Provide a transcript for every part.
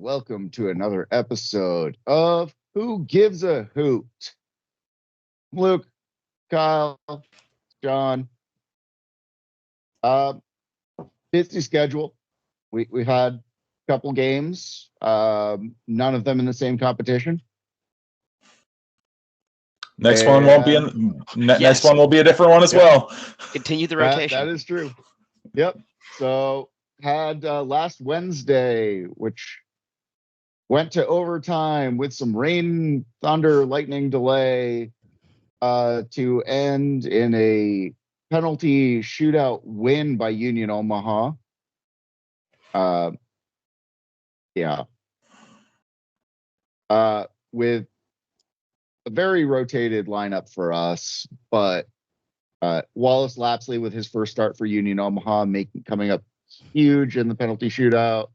welcome to another episode of Who Gives a Hoot? Luke, Kyle, John. Uh, Busy schedule. We had a couple games, none of them in the same competition. Next one won't be next one will be a different one as well. Continue the rotation. That is true. Yep. So had last Wednesday, which went to overtime with some rain, thunder, lightning delay to end in a penalty shootout win by Union Omaha. With a very rotated lineup for us, but Wallace Lapsley with his first start for Union Omaha coming up huge in the penalty shootout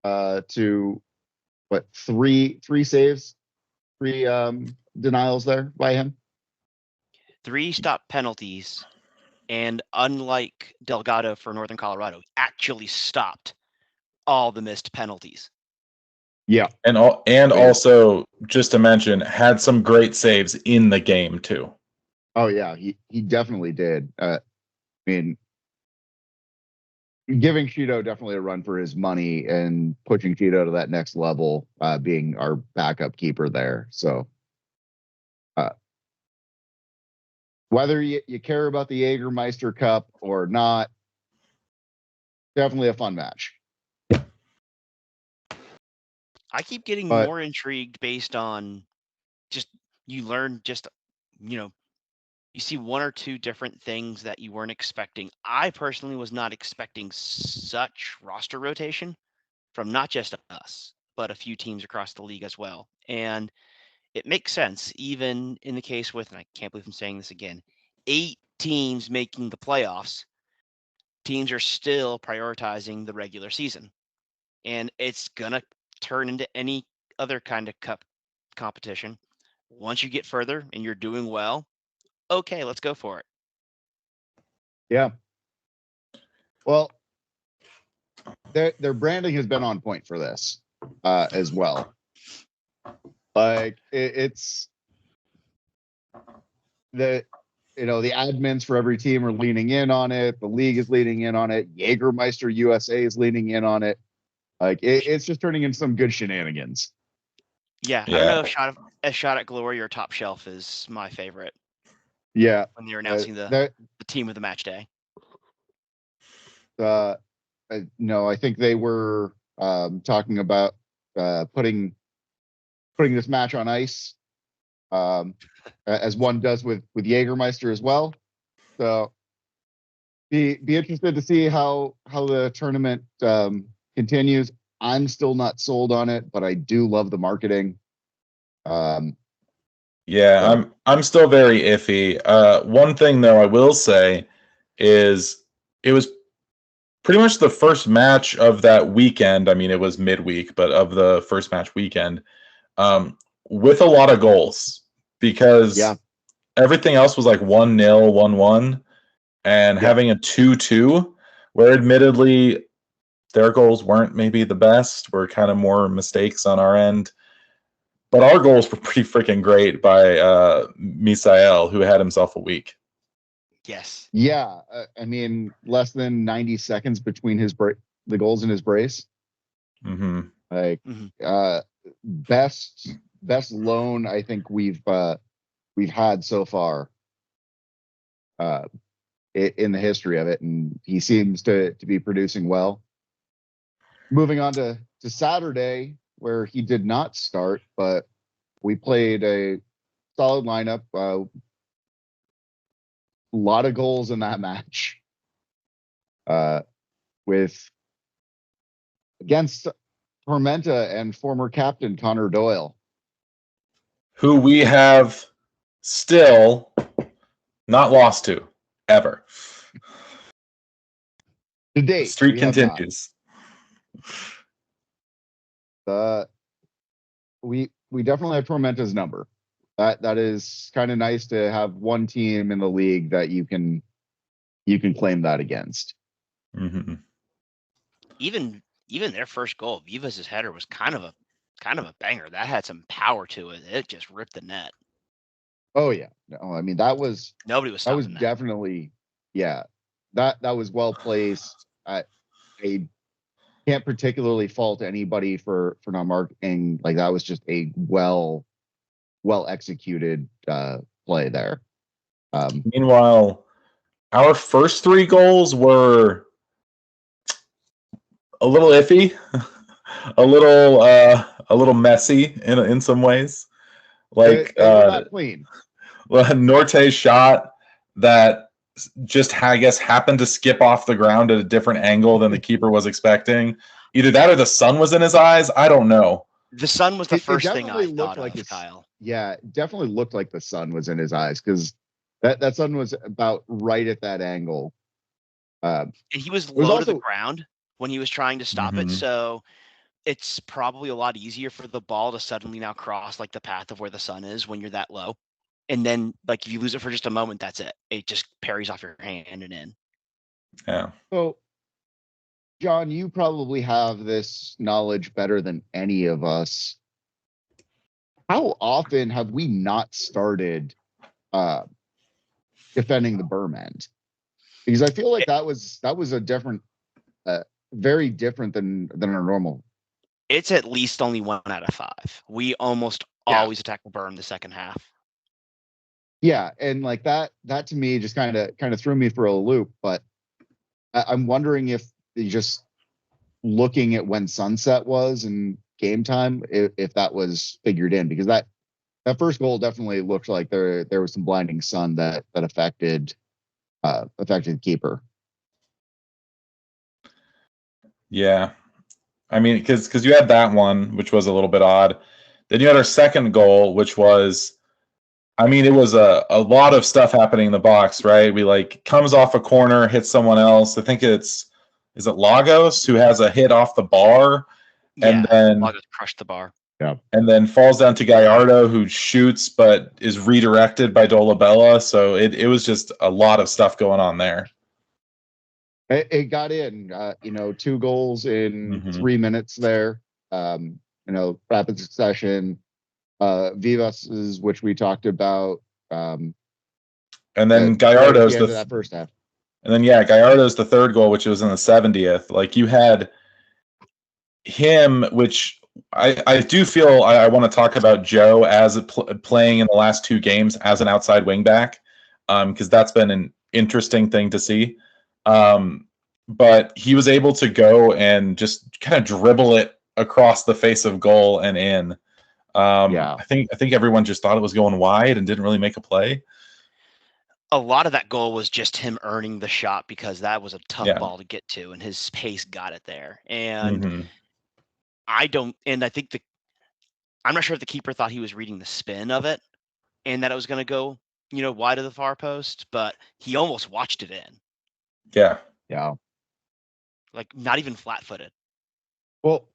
to three saves, three denials there by him. 3 stop penalties, and unlike Delgado for Northern Colorado, actually stopped all the missed penalties. Yeah, and also just to mention, had some great saves in the game too. Oh yeah, he definitely did. I mean, giving Cheeto definitely a run for his money and pushing Cheeto to that next level, being our backup keeper there. So, whether you care about the Jägermeister Cup or not, definitely a fun match. I keep getting more intrigued based on you see 1 or 2 different things that you weren't expecting. I personally was not expecting such roster rotation from not just us, but a few teams across the league as well. And it makes sense, even in the case with, and I can't believe I'm saying this again, 8 teams making the playoffs. Teams are still prioritizing the regular season. And it's going to turn into any other kind of cup competition. Once you get further and you're doing well, okay, let's go for it. Yeah. Well, their branding has been on point for this as well. Like it's the admins for every team are leaning in on it. The league is leaning in on it. Jägermeister USA is leaning in on it. Like it's just turning into some good shenanigans. Yeah. I don't know if a shot at glory or top shelf is my favorite. Yeah. When they're announcing the team of the match day. No, I think they were talking about putting this match on ice, as one does with Jägermeister as well. So be interested to see how the tournament continues. I'm still not sold on it, but I do love the marketing. I'm still very iffy. One thing though I will say is it was pretty much the first match of that weekend. I mean, it was midweek, but of the first match weekend, with a lot of goals, because everything else was like 1-0, 1-1, and having a 2-2, where admittedly their goals weren't maybe the best, were kind of more mistakes on our end. But our goals were pretty freaking great by Misael, who had himself a week. Yes. Yeah. I mean, less than 90 seconds between the goals in his brace. Mm-hmm. Like, best loan I think we've had so far in the history of it, and he seems to be producing well. Moving on to Saturday, where he did not start, but we played a solid lineup. A lot of goals in that match. With against Tormenta and former captain Connor Doyle, who we have still not lost to ever. To date, the streak continues. We definitely have Tormenta's number. That is kind of nice to have one team in the league that you can claim that against. Mm-hmm. Even even their first goal, Vivas' header was kind of a banger. That had some power to it. It just ripped the net. Oh yeah. No, I mean that was Nobody was stopping that. Definitely, yeah. That was well placed. I can't particularly fault anybody for not marking. Like that was just a well executed play there. Meanwhile, our first 3 goals were a little iffy, a little messy in some ways. Like they were not clean. Norte's shot that just, I guess, happened to skip off the ground at a different angle than the keeper was expecting. Either that or the sun was in his eyes. I don't know. The sun was the first thing I thought like of, Kyle. Yeah, it definitely looked like the sun was in his eyes because that sun was about right at that angle. And he was low to the ground when he was trying to stop it, so it's probably a lot easier for the ball to suddenly now cross like the path of where the sun is when you're that low. And then, like, if you lose it for just a moment, that's it. It just parries off your hand and in. Yeah. So, John, you probably have this knowledge better than any of us. How often have we not started defending the berm end? Because I feel like that was a different, very different than our normal. It's at least only 1 out of 5. We almost always attack the berm the second half. Yeah, and like that to me just kind of threw me for a loop. But I'm wondering if just looking at when sunset was and game time, if that was figured in, because that first goal definitely looked like there was some blinding sun that affected the keeper. Yeah. I mean, because you had that one, which was a little bit odd. Then you had our second goal, which was, I mean, it was a lot of stuff happening in the box, right? We comes off a corner, hits someone else. I think is it Lagos who has a hit off the bar, and then Lagos crushed the bar. Yeah, and then falls down to Gallardo, who shoots but is redirected by Dolabella. So it was just a lot of stuff going on there. it got in. 2 goals in 3 minutes there. Rapid succession. Vivas's, which we talked about. And then Gallardo's the end of that first half. And then Gallardo's the third goal, which was in the 70th. Like you had him, which I do feel I want to talk about Joe as playing in the last 2 games as an outside wingback, because that's been an interesting thing to see. But he was able to go and just kind of dribble it across the face of goal and in. I think everyone just thought it was going wide and didn't really make a play. A lot of that goal was just him earning the shot because that was a tough ball to get to, and his pace got it there. And I think I'm not sure if the keeper thought he was reading the spin of it and that it was going to go, wide of the far post, but he almost watched it in. Yeah. Yeah. Like not even flat-footed. Well,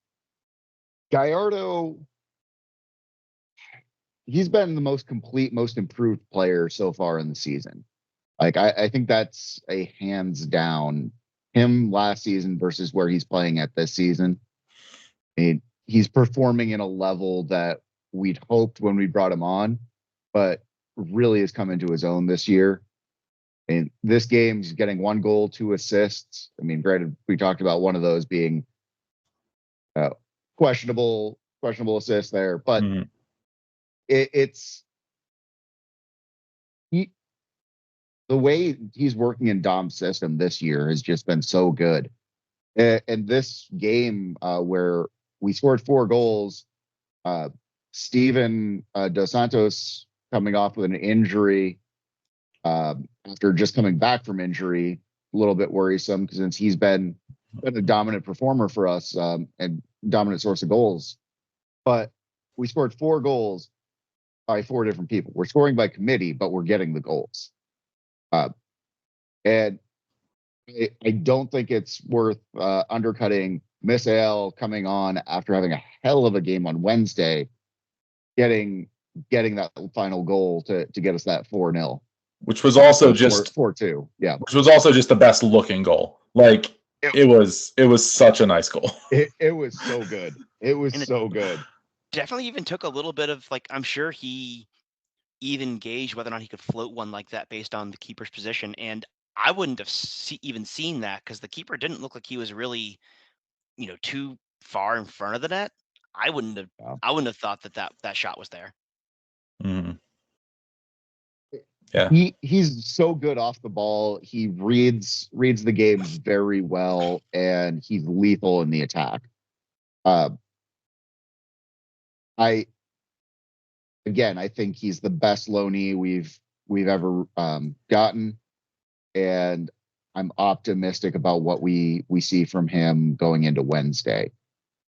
Gallardo, he's been the most complete, most improved player so far in the season. Like I think that's a hands down him last season versus where he's playing at this season. I mean, he's performing in a level that we'd hoped when we brought him on, but really has come into his own this year. And this game, he's getting 1 goal, 2 assists. I mean, granted, we talked about one of those being questionable assist there, but it's the way he's working in Dom's system this year has just been so good. And this game where we scored 4 goals, Steven Dos Santos coming off with an injury after just coming back from injury, a little bit worrisome because since he's been a dominant performer for us and dominant source of goals. But we scored 4 goals by 4 different people. We're scoring by committee, but we're getting the goals. And I don't think it's worth undercutting Misael coming on after having a hell of a game on Wednesday, getting that final goal to get us that 4-0. Which was also just 4-2. Yeah. Which was also just the best looking goal. Like it was such a nice goal. It was so good. It was And it- so good. Definitely even took a little bit of like, I'm sure he even gauged whether or not he could float one like that based on the keeper's position. And I wouldn't have even seen that because the keeper didn't look like he was really, too far in front of the net. I wouldn't have. Yeah. I wouldn't have thought that shot was there. Mm. Yeah. He's so good off the ball. He reads the game very well, and he's lethal in the attack. I think he's the best loanee we've ever gotten, and I'm optimistic about what we see from him going into Wednesday.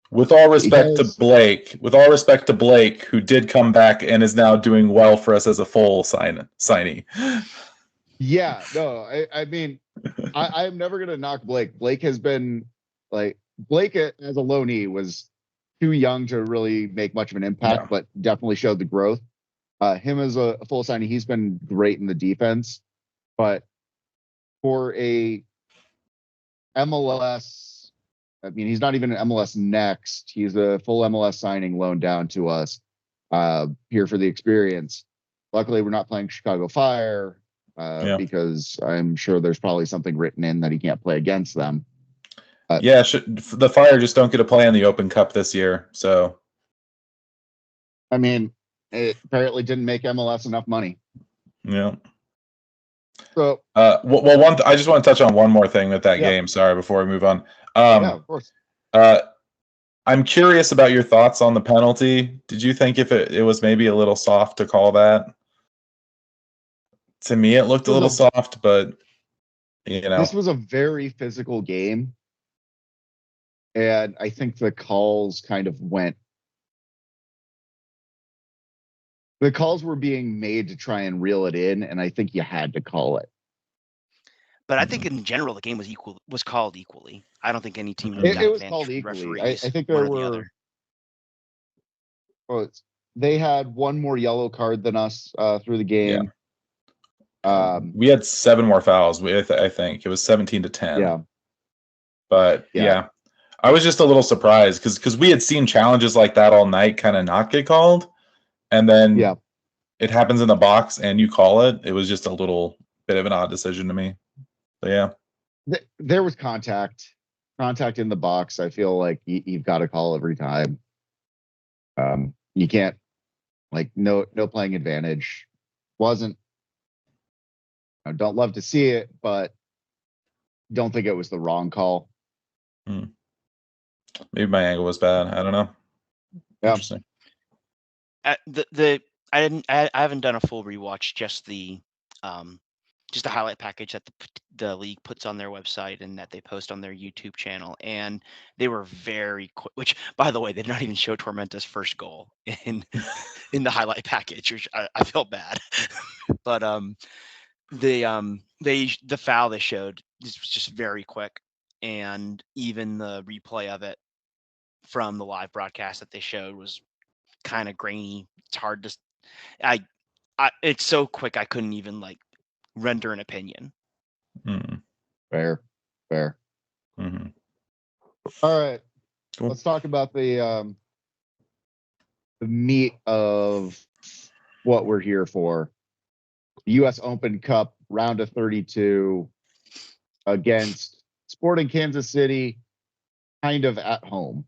With all respect to Blake, who did come back and is now doing well for us as a full signee. Yeah, no, I mean, I'm never gonna knock Blake. Blake has been Blake as a loanee was too young to really make much of an impact, but definitely showed the growth. Him as a full signee, he's been great in the defense, but for a MLS, I mean, he's not even an MLS next. He's a full MLS signing loaned down to us here for the experience. Luckily, we're not playing Chicago Fire because I'm sure there's probably something written in that he can't play against them. The Fire just don't get to play in the Open Cup this year. So, I mean, it apparently didn't make MLS enough money. Yeah. So, I just want to touch on one more thing with that game. Sorry, before we move on. Yeah, of course. I'm curious about your thoughts on the penalty. Did you think if it was maybe a little soft to call that? To me, it looked a little soft, but this was a very physical game, and I think the calls kind of went. The calls were being made to try and reel it in, and I think you had to call it. But I think in general the game was called equally. I don't think any team it was called equally. I think there were. They had one more yellow card than us through the game. We had 7 more fouls. I think it was 17-10. Yeah. But I was just a little surprised because we had seen challenges like that all night kind of not get called, and then it happens in the box and you call it. It was just a little bit of an odd decision to me. But there was contact in the box. I feel like you've got to call every time. You can't no playing advantage. Wasn't. I don't love to see it, but don't think it was the wrong call. Maybe my angle was bad. I don't know. Yeah. Interesting. I haven't done a full rewatch. Just the highlight package that the league puts on their website and that they post on their YouTube channel, and they were very quick. Which, by the way, they did not even show Tormenta's first goal in the highlight package, which I felt bad. But the foul they showed was just very quick, and even the replay of it from the live broadcast that they showed was kind of grainy. It's hard to. It's so quick I couldn't even render an opinion. Fair. Mm-hmm. All right, cool. Let's talk about the meat of what we're here for. The U.S. Open Cup round of 32 against Sporting Kansas City, kind of at home.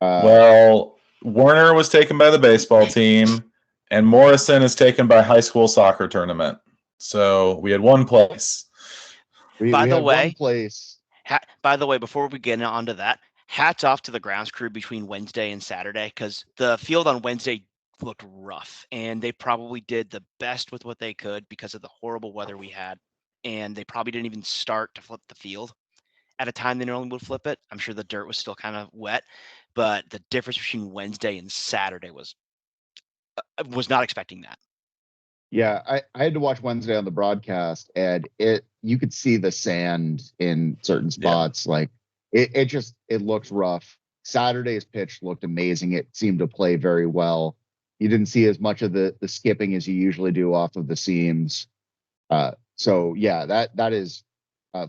Well, Werner was taken by the baseball team, and Morrison is taken by high school soccer tournament. So we had one place. By the way, one place. By the way, before we get onto that, hats off to the grounds crew between Wednesday and Saturday, because the field on Wednesday looked rough, and they probably did the best with what they could because of the horrible weather we had, and they probably didn't even start to flip the field at a time they normally would flip it. I'm sure the dirt was still kind of wet, but the difference between Wednesday and Saturday was not expecting that. Yeah, I had to watch Wednesday on the broadcast, and you could see the sand in certain spots. It looked rough. Saturday's pitch looked amazing. It seemed to play very well. You didn't see as much of the skipping as you usually do off of the seams. So yeah, that is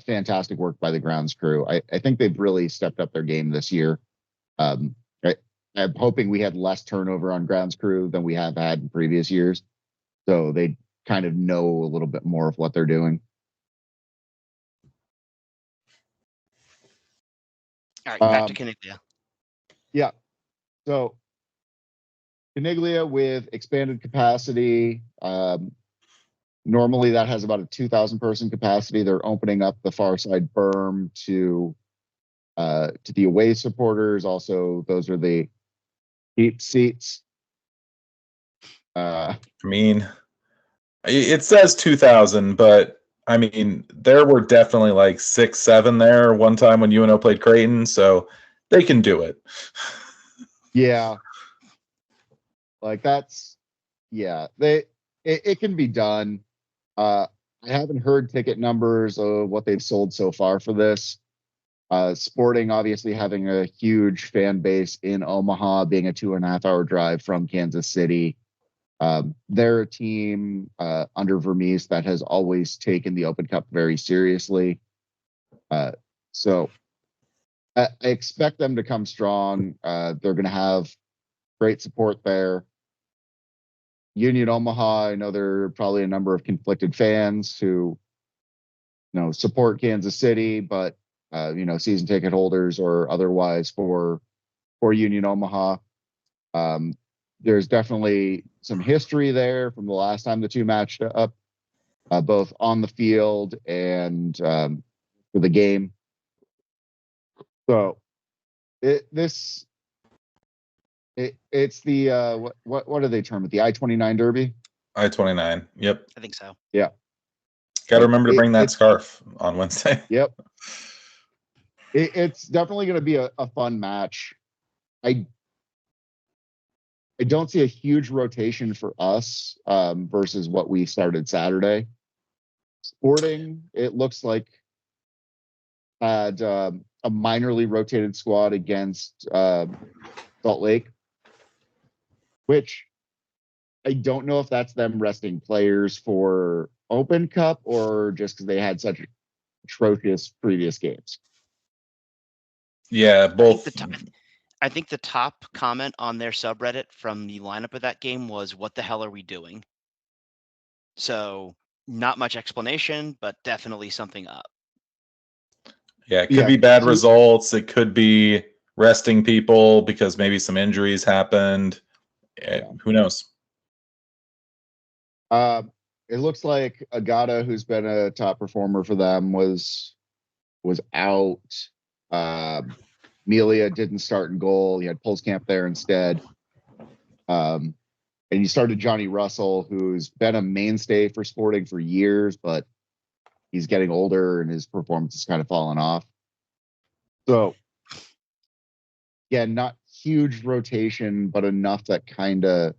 fantastic work by the grounds crew. I think they've really stepped up their game this year. Um, I, I'm hoping we had less turnover on grounds crew than we have had in previous years, so they kind of know a little bit more of what they're doing. All right, back to Caniglia. Yeah. So Caniglia with expanded capacity. Normally that has about a 2,000 person capacity. They're opening up the far side berm to the away supporters. Also, those are the heat seats. I mean, it says 2,000, but I mean, there were definitely like 6, 7 there one time when UNO played Creighton, so they can do it. Yeah. Like that's, yeah, it can be done. I haven't heard ticket numbers of what they've sold so far for this. Sporting obviously having a huge fan base in Omaha, being a 2.5 hour drive from Kansas City. They're a team under Vermees that has always taken the Open Cup very seriously. So I expect them to come strong. They're going to have great support there. Union Omaha, I know there are probably a number of conflicted fans who, support Kansas City, but season ticket holders or otherwise for Union Omaha. There's definitely some history there from the last time the two matched up, both on the field and for the game. So it's the what do they term it? The I-29 Derby. I-29. Yep. I think so. Yeah. Got to remember to bring that scarf on Wednesday. Yep. It's definitely going to be a fun match. I don't see a huge rotation for us versus what we started Saturday. Sporting, it looks like, had a minorly rotated squad against Salt Lake, which I don't know if that's them resting players for Open Cup or just because they had such atrocious previous games. Yeah, both. I think the top comment on their subreddit from the lineup of that game was, "What the hell are we doing?" So not much explanation, but definitely something up. Yeah, it could be bad results. It could be resting people because maybe some injuries happened. Who knows? It looks like Agata, who's been a top performer for them, was out. Melia didn't start in goal. He had Pulskamp there instead. And you started Johnny Russell, who's been a mainstay for Sporting for years, but he's getting older and his performance has kind of fallen off. So, yeah, not huge rotation, but enough that kind of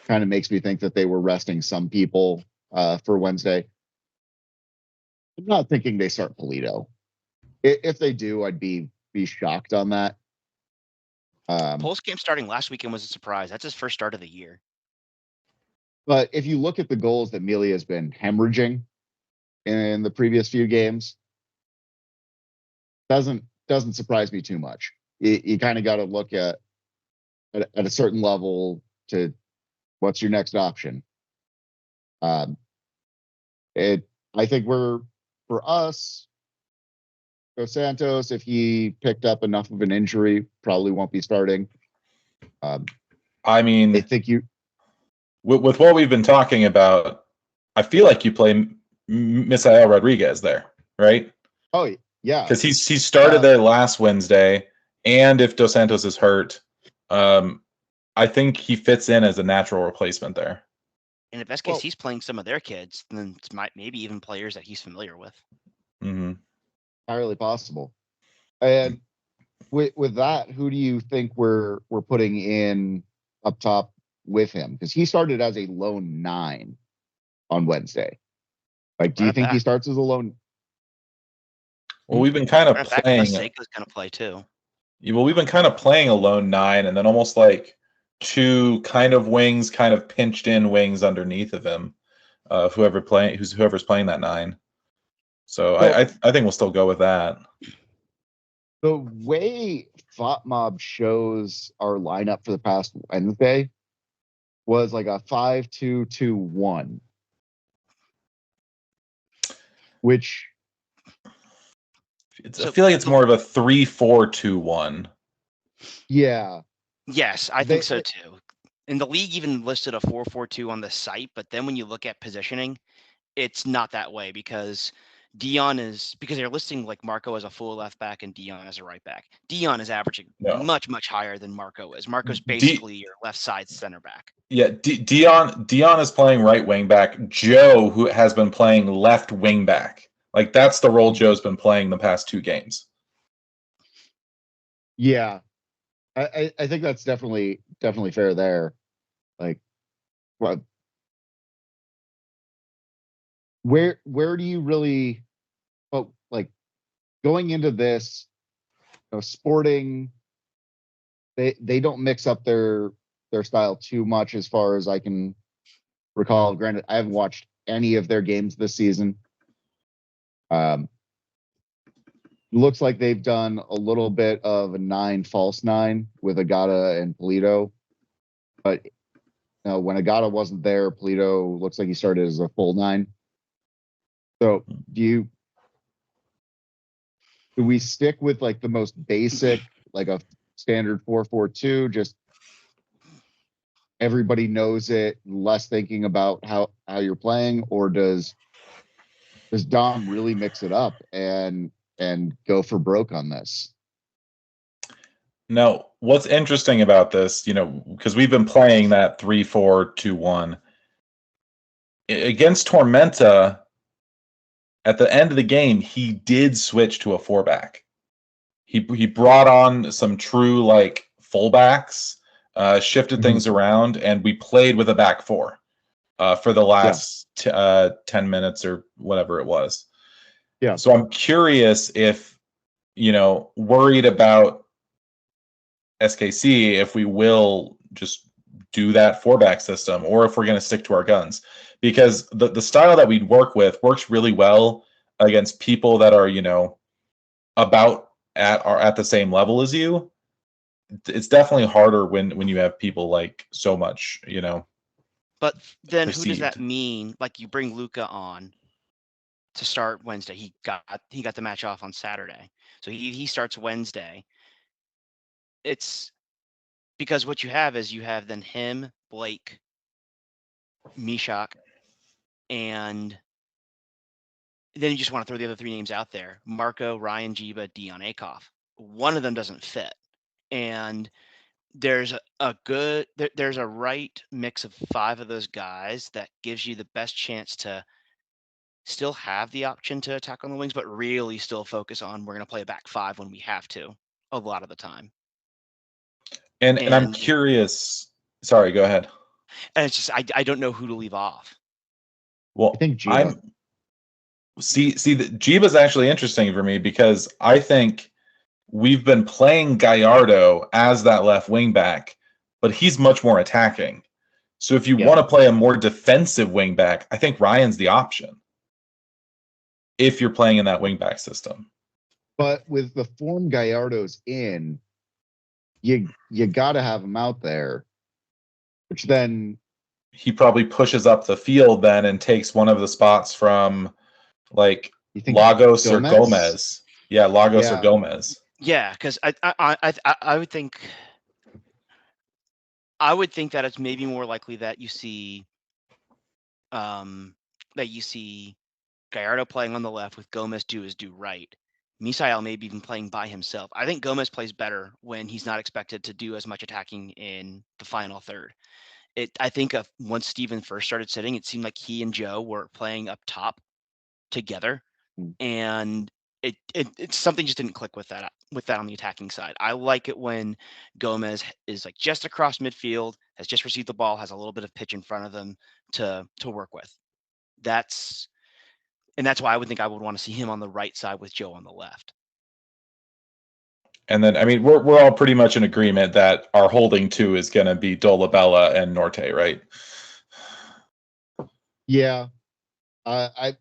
makes me think that they were resting some people for Wednesday. I'm not thinking they start Polito. If they do, I'd be shocked on that. Pulskamp starting last weekend was a surprise. That's his first start of the year. But if you look at the goals that Melia has been hemorrhaging in the previous few games, doesn't surprise me too much. You kind of got to look at a certain level to what's your next option. I think for us, Dos Santos, if he picked up enough of an injury, probably won't be starting. I mean, I think with what we've been talking about, I feel like you play Misael Rodriguez there, right? Oh yeah, because he started there last Wednesday, and if Dos Santos is hurt, I think he fits in as a natural replacement there. And if best case he's playing some of their kids, then it's maybe even players that he's familiar with. Mm-hmm. Entirely possible. And with that, who do you think we're putting in up top with him? Because he started as a lone 9 on Wednesday. Like, do you think he starts as a lone? Well, we've been kind of playing. Seika's going to play too. Well, we've been kind of playing a lone 9, and then almost like 2 kind of wings, kind of pinched in wings underneath of him. Whoever's playing that 9. So Well- I think we'll still go with that. The way FOTMob shows our lineup for the past Wednesday was like a 5-2-2-1, which I feel like it's more of a 3-4-2-1. yeah, Yes, I think so too. And the league even listed a 4-4-2 on the site, but then when you look at positioning, it's not that way because they're listing like Marco as a full left back and Dion as a right back. Dion is averaging much higher than Marco is. Marco's basically your left side center back. Yeah, Dion is playing right wing back. Joe, who has been playing left wing back, like that's the role Joe's been playing the past 2 games. Yeah, I think that's definitely fair there. Like, what? Where do you really? Oh, like going into this, Sporting, they don't mix up their style too much as far as I can recall. Granted, I haven't watched any of their games this season. Looks like they've done a little bit of a 9 false 9 with Agata and Polito, but when Agata wasn't there, Polito looks like he started as a full 9. So do we stick with like the most basic, like a standard 4-4-2, just everybody knows it, less thinking about how you're playing, or does Dom really mix it up and go for broke on this? Now, what's interesting about this, because we've been playing that 3-4-2-1 against Tormenta. At the end of the game, he did switch to a 4-back. He brought on some true like fullbacks, shifted things around, and we played with a back 4 for the last 10 minutes or whatever it was. Yeah. So I'm curious if, worried about SKC, if we will just do that 4-back system or if we're going to stick to our guns, because the style that we work with works really well against people that are, about at the same level as you. It's definitely harder when you have people like so much, But then perceived. Who does that mean? Like you bring Luca on to start Wednesday. He got the match off on Saturday. So he starts Wednesday. It's because what you have is then him, Blake, Mishak, and then you just want to throw the other 3 names out there: Marco, Ryan Jiba, Dion Akoff. One of them doesn't fit. And there's there's a right mix of 5 of those guys that gives you the best chance to still have the option to attack on the wings, but really still focus on we're going to play a back 5 when we have to a lot of the time. And I'm curious. Sorry, go ahead. And it's just I don't know who to leave off. Well, I think Jiba. See, the Jiba's actually interesting for me because I think we've been playing Gallardo as that left wing back, but he's much more attacking. So if you want to play a more defensive wing back, I think Ryan's the option if you're playing in that wing back system. But with the form Gallardo's in, you got to have him out there, which then he probably pushes up the field then and takes one of the spots from like Lagos or Gomez. Yeah, Lagos or Gomez. Yeah, because I would think that it's maybe more likely that you see Gallardo playing on the left with Gomez do right. Misael maybe even playing by himself. I think Gomez plays better when he's not expected to do as much attacking in the final third. I think once Steven first started sitting, it seemed like he and Joe were playing up top together, and it's something just didn't click with that on the attacking side. I like it when Gomez is like just across midfield, has just received the ball, has a little bit of pitch in front of them to work with. That's why I would think I would want to see him on the right side with Joe on the left. And then, I mean, we're all pretty much in agreement that our holding 2 is going to be Dolabella and Norte, right? Yeah. I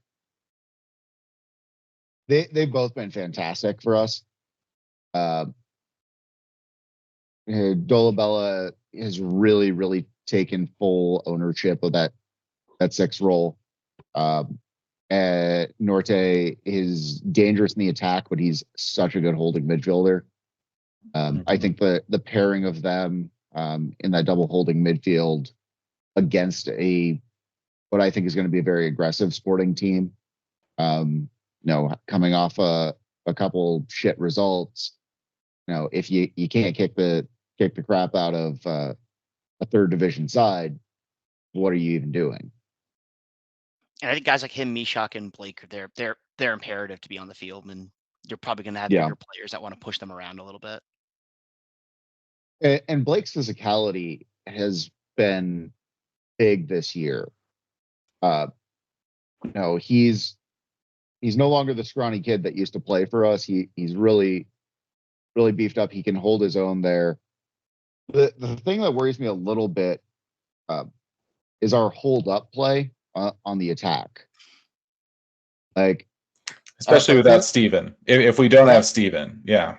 they've both been fantastic for us. Dolabella has really taken full ownership of that 6 role. Norte is dangerous in the attack, but he's such a good holding midfielder. I think the pairing of them in that double holding midfield against what I think is going to be a very aggressive Sporting team, coming off a couple shit results, if you can't kick the crap out of a third division side, what are you even doing? And I think guys like him, Mishak, and Blake are they're imperative to be on the field, and you're probably going to have bigger players that want to push them around a little bit. And Blake's physicality has been big this year. He's no longer the scrawny kid that used to play for us. He's really beefed up. He can hold his own there. The thing that worries me a little bit is our hold up play on the attack. Like, especially without Steven. If we don't have Steven, yeah.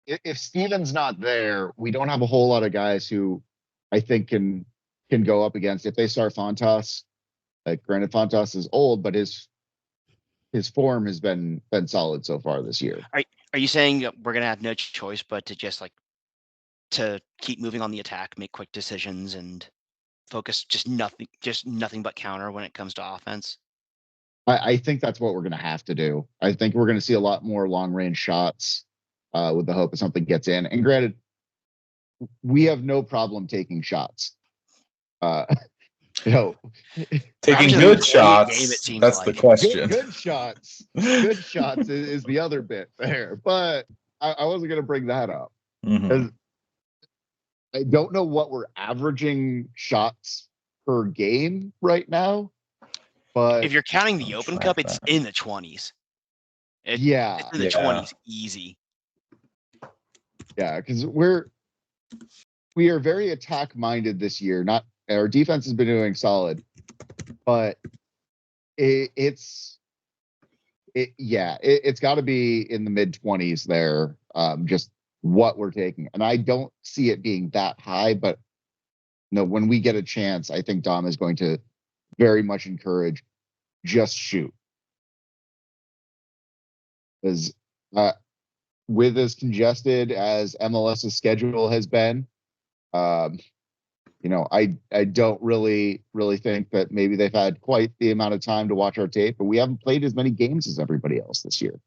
If Steven's not there, we don't have a whole lot of guys who I think can go up against. If they start Fontas, like, granted Fontas is old, but his form has been solid so far this year. Are you saying we're gonna have no choice but to just to keep moving on the attack, make quick decisions, and focus just nothing but counter when it comes to offense? I think that's what we're going to have to do. I think we're going to see a lot more long range shots with the hope that something gets in. And granted, we have no problem taking shots. Taking good shots. That's the question. Good shots. Good shots is the other bit there. But I wasn't going to bring that up. Mm-hmm. I don't know what we're averaging shots per game right now. But if you're counting the Open Cup, it's in the 20s. It's in the 20s easy. Yeah, because we are very attack minded this year. Our defense has been doing solid, but it's got to be in the mid 20s there. Just what we're taking, and I don't see it being that high. But when we get a chance, I think Dom is going to very much encourage just shoot. Because with as congested as MLS's schedule has been, I don't really think that maybe they've had quite the amount of time to watch our tape, but we haven't played as many games as everybody else this year.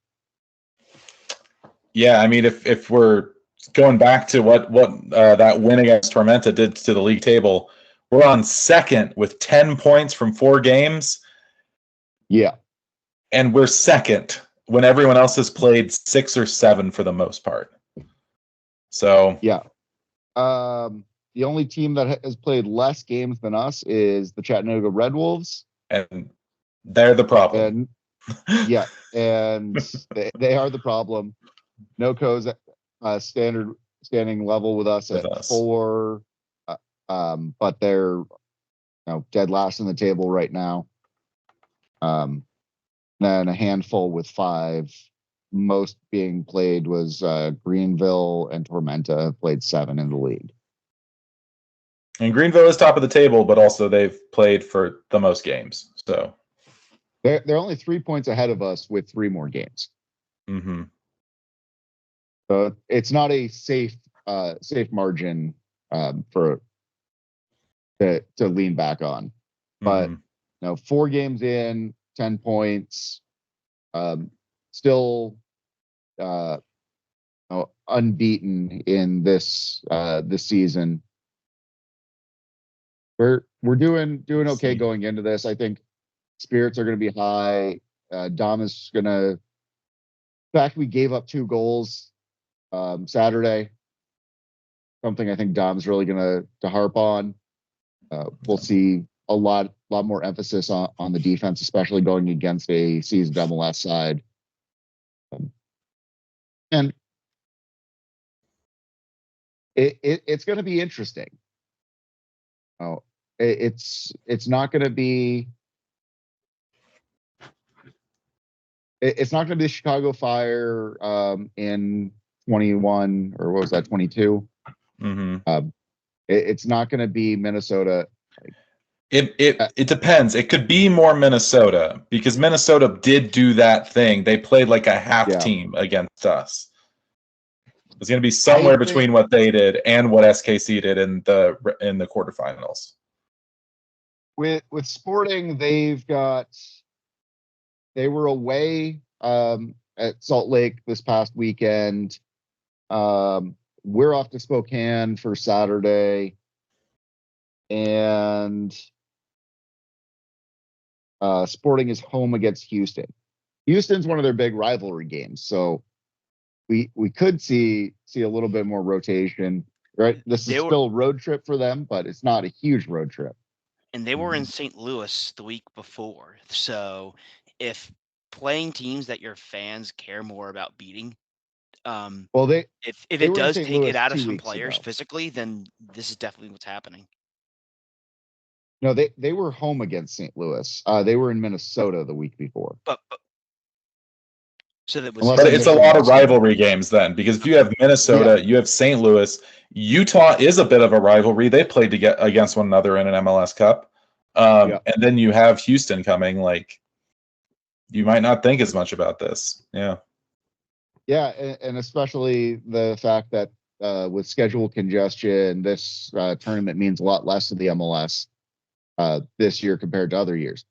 Yeah, I mean, if we're going back to what that win against Tormenta did to the league table, we're on second with 10 points from 4 games. Yeah. And we're second when everyone else has played 6 or 7 for the most part. So yeah. The only team that has played less games than us is the Chattanooga Red Wolves. And they're the problem. And they are the problem. NOCO's standing level with us at 4, but they're dead last in the table right now. Then a handful with 5. Most being played was Greenville and Tormenta played 7 in the league. And Greenville is top of the table, but also they've played for the most games. So they're only 3 points ahead of us with 3 more games. Mm-hmm. So it's not a safe margin to lean back on. But 4 games in, 10 points, still unbeaten in this season. We're doing okay going into this. I think spirits are going to be high. Dom is going to. In fact, we gave up 2 goals Saturday. Something I think Dom's really going to harp on. We'll see a lot more emphasis on the defense, especially going against a seasoned MLS side. And it's going to be interesting. It's not going to be It's not going to be the Chicago Fire in 21, or what was that, 22? Mm-hmm. It's not going to be Minnesota. It depends. It could be more Minnesota because Minnesota did do that thing. They played like a half Yeah. team against us. It's going to be I somewhere think between what they did and what SKC did in the quarterfinals. with Sporting, they were away at Salt Lake this past weekend. We're off to Spokane for Saturday, and Sporting is home against Houston. Houston's one of their big rivalry games, so we could see a little bit more rotation. Right, this is still a road trip for them, but it's not a huge road trip. And they were in St. Louis the week before, so if playing teams that your fans care more about beating, Well, if they it were in does St. take it Louis out of 2 some weeks players ago. physically, then this is definitely what's happening. No, they were home against St. Louis. They were in Minnesota the week before. But so that was. Unless But I'm it's a missing lot of this one. rivalry games then, because if you have Minnesota, you have St. Louis, Utah is a bit of a rivalry. They played to get against one another in an MLS Cup, and then you have Houston coming. Like, you might not think as much about this. Yeah, and especially the fact that with schedule congestion, this tournament means a lot less to the MLS this year compared to other years.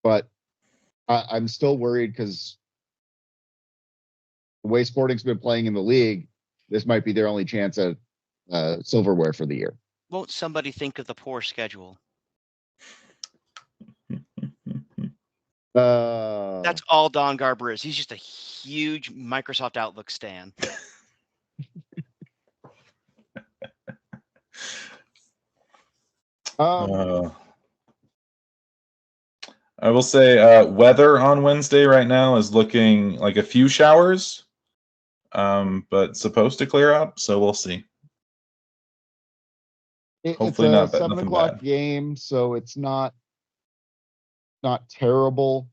But I'm still worried because the way Sporting's been playing in the league, this might be their only chance at silverware for the year. Won't somebody think of the poor schedule? That's all Don Garber is. He's just a huge Microsoft Outlook stan. I will say weather on Wednesday right now is looking like a few showers, but supposed to clear up, so we'll see. Hopefully it's a not, 7 o'clock bad. game, so it's not terrible.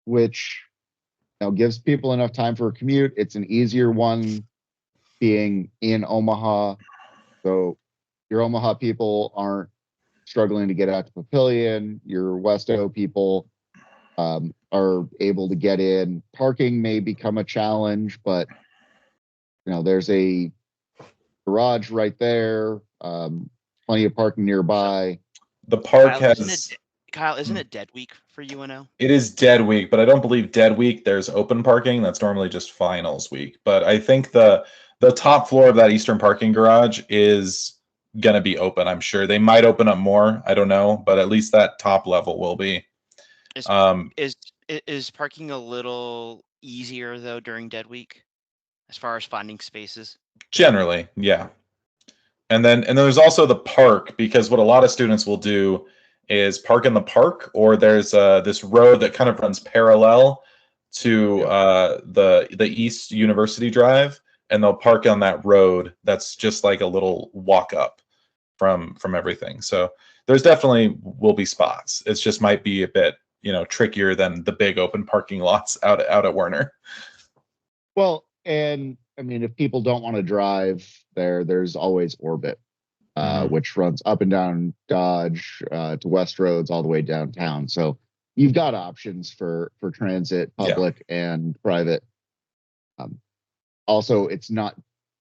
Which gives people enough time for a commute. It's an easier one being in Omaha, so your Omaha people aren't struggling to get out to Papillion. Your Westo people are able to get in. Parking may become a challenge, but there's a garage right there. Plenty of parking nearby. The park Kyle, isn't it dead week for UNO? It is dead week, but I don't believe dead week there's open parking. That's normally just finals week. But I think the top floor of that eastern parking garage is gonna be open. I'm sure they might open up more. I don't know, but at least that top level will be. Is parking a little easier though during dead week, as far as finding spaces? Generally, yeah. And then there's also the park, because what a lot of students will do is park in the park, or there's this road that kind of runs parallel to the East University Drive, and they'll park on that road. That's just like a little walk up from everything. So there's definitely will be spots. It just might be a bit trickier than the big open parking lots out at Werner. Well, and I mean, if people don't want to drive there, there's always Orbit, which runs up and down Dodge to West Roads all the way downtown. So you've got options for transit, public and private. Also, it's not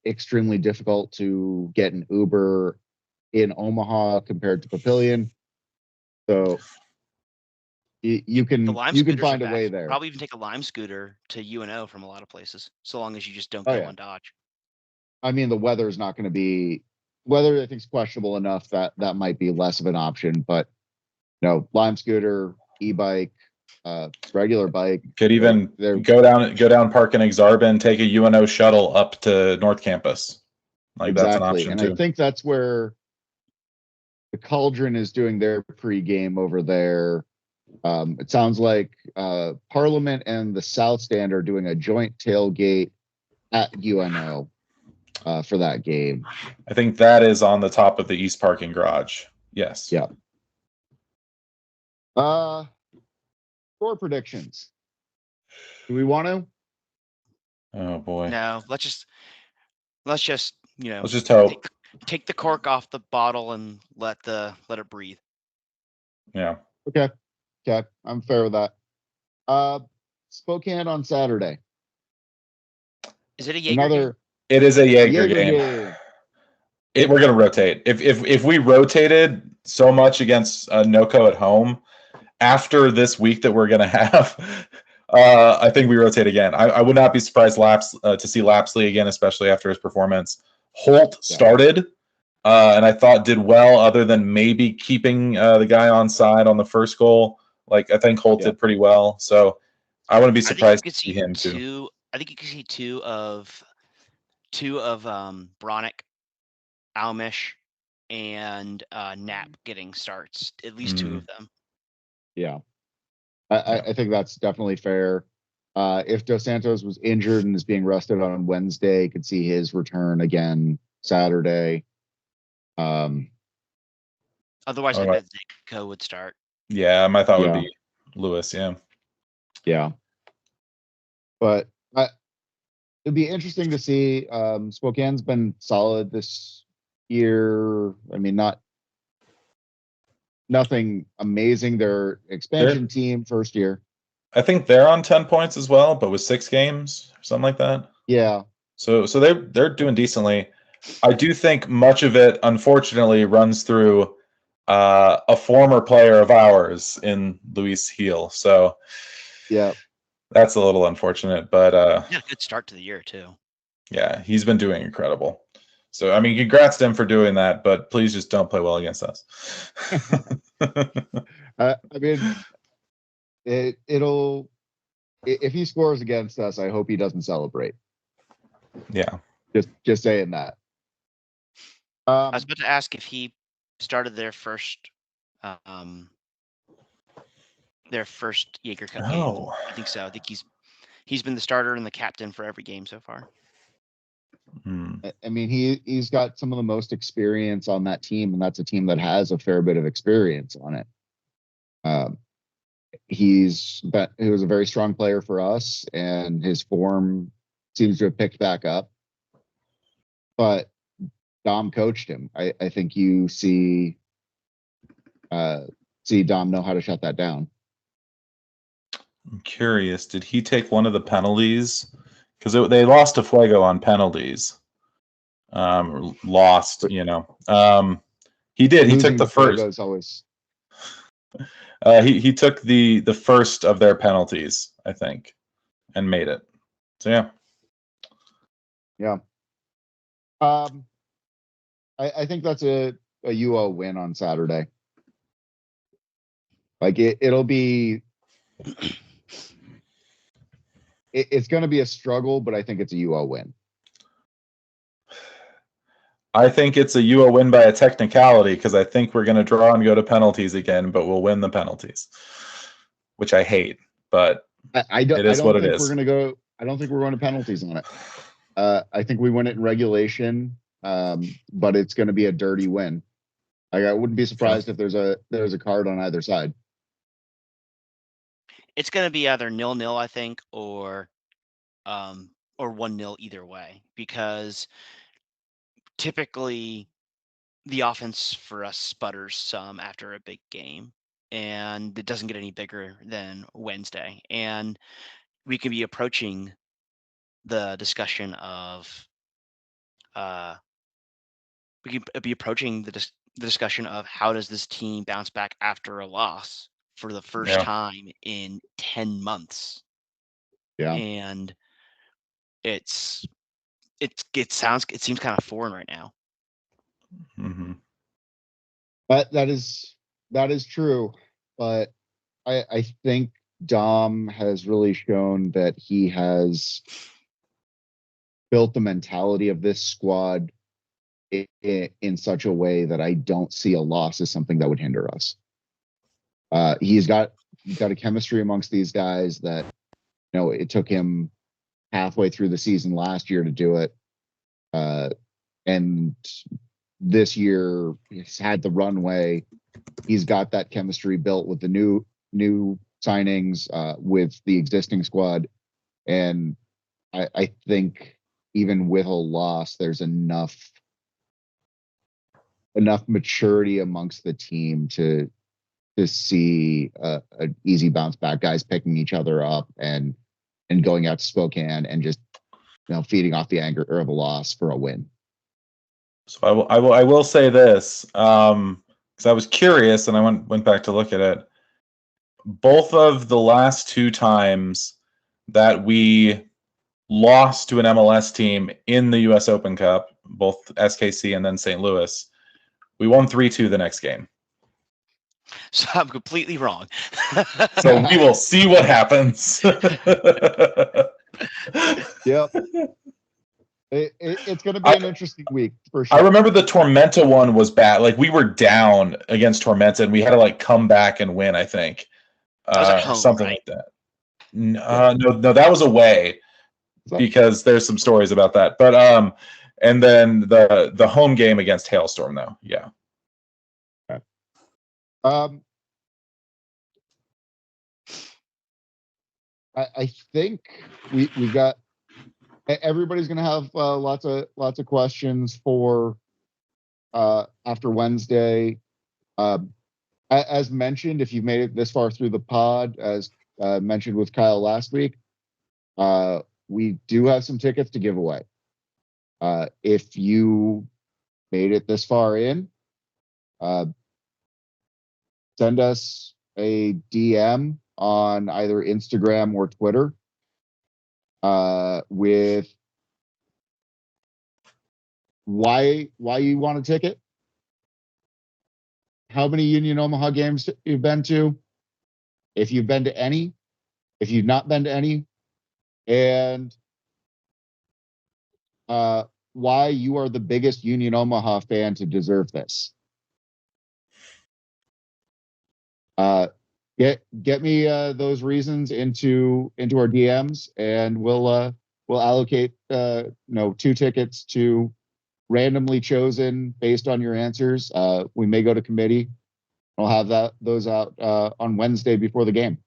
extremely difficult to get an Uber in Omaha compared to Papillion. So you can find a way there. Probably even take a Lime scooter to UNO from a lot of places, so long as you just don't go on Dodge. I mean, the weather's not going to be weather. I think is questionable enough that might be less of an option. But Lime scooter, e-bike, regular bike. Could even go down Park in Exarban, take a UNO shuttle up to North Campus. That's an option and too. I think that's where the Cauldron is doing their pregame over there. It sounds like Parliament and the South Stand are doing a joint tailgate at UNO for that game. I think that is on the top of the East parking garage. Yes. Yeah. Score predictions. Do we want to? Oh boy. No, let's just Let's just hope. take the cork off the bottle and let it breathe. Yeah. Okay. I'm fair with that. Spokane on Saturday. Is it a Jaeger game? It is a Jaeger Jaeger game. We're gonna rotate. If we rotated so much against NoCo at home, after this week that we're gonna have, I think we rotate again. I would not be surprised to see Lapsley again, especially after his performance. Holt started, and I thought did well, other than maybe keeping the guy on side on the first goal. Like, I think Holt did pretty well, so I wouldn't be surprised to see him too. I think you could see two of Bronick, Almish, and Knapp getting starts. At least two of them. Yeah. I think that's definitely fair. If Dos Santos was injured and is being rested on Wednesday, could see his return again Saturday. Otherwise, I bet Zico would start. Yeah, my thought would be Lewis. Yeah. But it'd be interesting to see. Spokane's been solid this year. I mean, nothing amazing. Their expansion team first year. I think they're on 10 points as well, but with 6 games or something like that. Yeah. So they're doing decently. I do think much of it, unfortunately, runs through a former player of ours in Luis Heel. So yeah, that's a little unfortunate, but good start to the year too. Yeah, he's been doing incredible. So I mean, congrats to him for doing that, but please just don't play well against us. I mean, it'll if he scores against us, I hope he doesn't celebrate. Yeah, just saying that. I was about to ask if he started their first Jaeger Cup game. I think so. I think he's been the starter and the captain for every game so far. I mean, he's got some of the most experience on that team, and that's a team that has a fair bit of experience on it. He was a very strong player for us, and his form seems to have picked back up. But Dom coached him. I think you see Dom know how to shut that down. I'm curious, did he take one of the penalties? Because they lost to Fuego on penalties. Lost, you know. He did. He took the first. Always. He took the first of their penalties, I think, and made it. So yeah. I think that's a UO win on Saturday. Like it'll be. It's going to be a struggle, but I think it's a UO win. I think it's a UO win by a technicality, because I think we're going to draw and go to penalties again, but we'll win the penalties, which I hate. But it is what it is. I don't think we're going to penalties on it. I think we win it in regulation, but it's going to be a dirty win. I wouldn't be surprised if there's a card on either side. It's going to be either 0-0, I think, or 1-0 either way, because typically the offense for us sputters some after a big game, and it doesn't get any bigger than Wednesday. And we could be approaching the discussion of discussion of how does this team bounce back after a loss for the first time in 10 months. Yeah. And it seems kind of foreign right now. Mm-hmm. But that is true. But I think Dom has really shown that he has built the mentality of this squad in such a way that I don't see a loss as something that would hinder us. He's got a chemistry amongst these guys that, you know, it took him halfway through the season last year to do it. And this year he's had the runway he's got that chemistry built with the new signings, with the existing squad. And I think even with a loss, there's enough maturity amongst the team to see an easy bounce back, guys picking each other up and going out to Spokane and just feeding off the anger of a loss for a win. So I will say this, because I was curious and I went back to look at it. Both of the last 2 times that we lost to an MLS team in the U.S. Open Cup, both SKC and then St. Louis, we won 3-2 the next game. So I'm completely wrong. So we will see what happens. Yep. It's going to be an interesting week for sure. I remember the Tormenta one was bad. Like, we were down against Tormenta and we had to come back and win, I think. That was at home, something right? like that. No, that was away, because there's some stories about that. But and then the home game against Hailstorm, though. Yeah. Okay. I think we got everybody's going to have lots of questions for after Wednesday. As mentioned, if you've made it this far through the pod, as mentioned with Kyle last week, we do have some tickets to give away. If you made it this far in, send us a DM on either Instagram or Twitter with why you want a ticket, how many Union Omaha games you've been to, if you've been to any, if you've not been to any, and why you are the biggest Union Omaha fan to deserve this. Get me those reasons into our DMs, and we'll allocate 2 tickets to randomly chosen based on your answers. We may go to committee. I'll have those out on Wednesday before the game.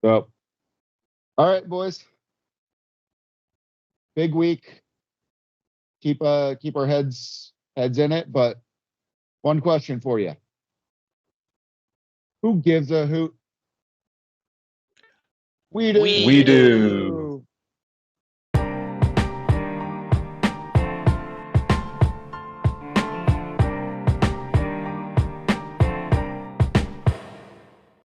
So, all right, boys. Big week. Keep our heads in it. But one question for you: who gives a hoot? We do. We do.